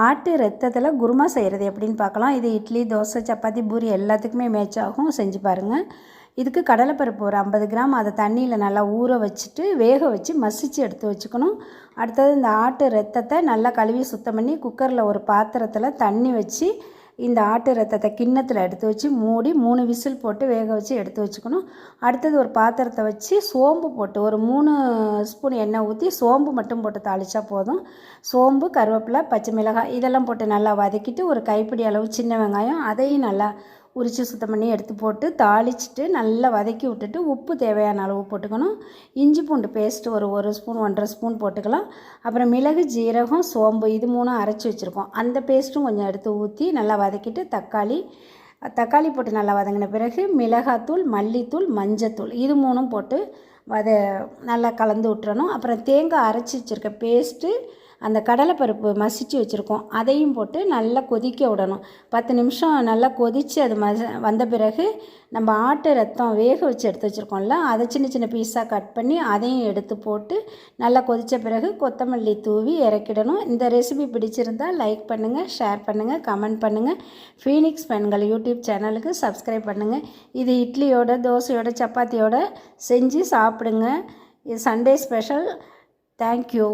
ஆட்டு ரத்தத்தில் குருமா செய்கிறது எப்படின்னு பார்க்கலாம். இது இட்லி, தோசை, சப்பாத்தி, பூரி எல்லாத்துக்குமே மேட்ச் ஆகும். செஞ்சு பாருங்கள். இதுக்கு கடலைப்பருப்பு ஒரு 50 கிராம் அதை தண்ணியில் நல்லா ஊற வச்சுட்டு வேக வச்சு மசித்து எடுத்து வச்சுக்கணும். அடுத்தது இந்த ஆட்டு ரத்தத்தை நல்லா கழுவி சுத்தம் பண்ணி குக்கரில் ஒரு பாத்திரத்தில் தண்ணி வச்சு இந்த ஆட்டு ரத்தத்தை கிண்ணத்தில் எடுத்து வச்சு மூடி 3 விசில் போட்டு வேக வச்சு எடுத்து வச்சுக்கணும். அடுத்தது ஒரு பாத்திரத்தை வச்சு சோம்பு போட்டு ஒரு 3 ஸ்பூன் எண்ணெய் ஊற்றி சோம்பு மட்டும் போட்டு தாளித்தா போதும். சோம்பு, கருவேப்பிலை, பச்சை மிளகாய் இதெல்லாம் போட்டு நல்லா வதக்கிட்டு ஒரு கைப்பிடி அளவு சின்ன வெங்காயம் அதையும் நல்லா உரித்து சுத்தம் பண்ணி எடுத்து போட்டு தாளிச்சிட்டு நல்லா வதக்கி விட்டுட்டு உப்பு தேவையான அளவு போட்டுக்கணும். இஞ்சி பூண்டு பேஸ்ட்டு ஒரு ஸ்பூன் 1.5 ஸ்பூன் போட்டுக்கலாம். அப்புறம் மிளகு, ஜீரகம், சோம்பு இது 3 அரைச்சி வச்சுருக்கோம். அந்த பேஸ்ட்டும் கொஞ்சம் எடுத்து ஊற்றி நல்லா வதக்கிட்டு தக்காளி போட்டு நல்லா வதங்கின பிறகு மிளகாத்தூள், மல்லித்தூள், மஞ்சத்தூள் இது 3 போட்டு நல்லா கலந்து விட்டுறணும். அப்புறம் தேங்காய் அரைச்சி வச்சுருக்க பேஸ்ட்டு, அந்த கடலைப்பருப்பு மசித்து வச்சுருக்கோம் அதையும் போட்டு நல்லா கொதிக்க விடணும். 10 நிமிஷம் நல்லா கொதித்து அது வந்த பிறகு நம்ம ஆட்டு ரத்தம் வேக வச்சு எடுத்து வச்சுருக்கோம்ல அதை சின்ன சின்ன பீஸாக கட் பண்ணி அதையும் எடுத்து போட்டு நல்லா கொதித்த பிறகு கொத்தமல்லி தூவி இறக்கிடணும். இந்த ரெசிபி பிடிச்சிருந்தால் லைக் பண்ணுங்கள், ஷேர் பண்ணுங்கள், கமெண்ட் பண்ணுங்கள். ஃபீனிக்ஸ் பெண்கள் யூடியூப் சேனலுக்கு சப்ஸ்கிரைப் பண்ணுங்கள். இது இட்லியோட, தோசையோட, சப்பாத்தியோட செஞ்சு சாப்பிடுங்க. இது சண்டே ஸ்பெஷல். தேங்க்யூ.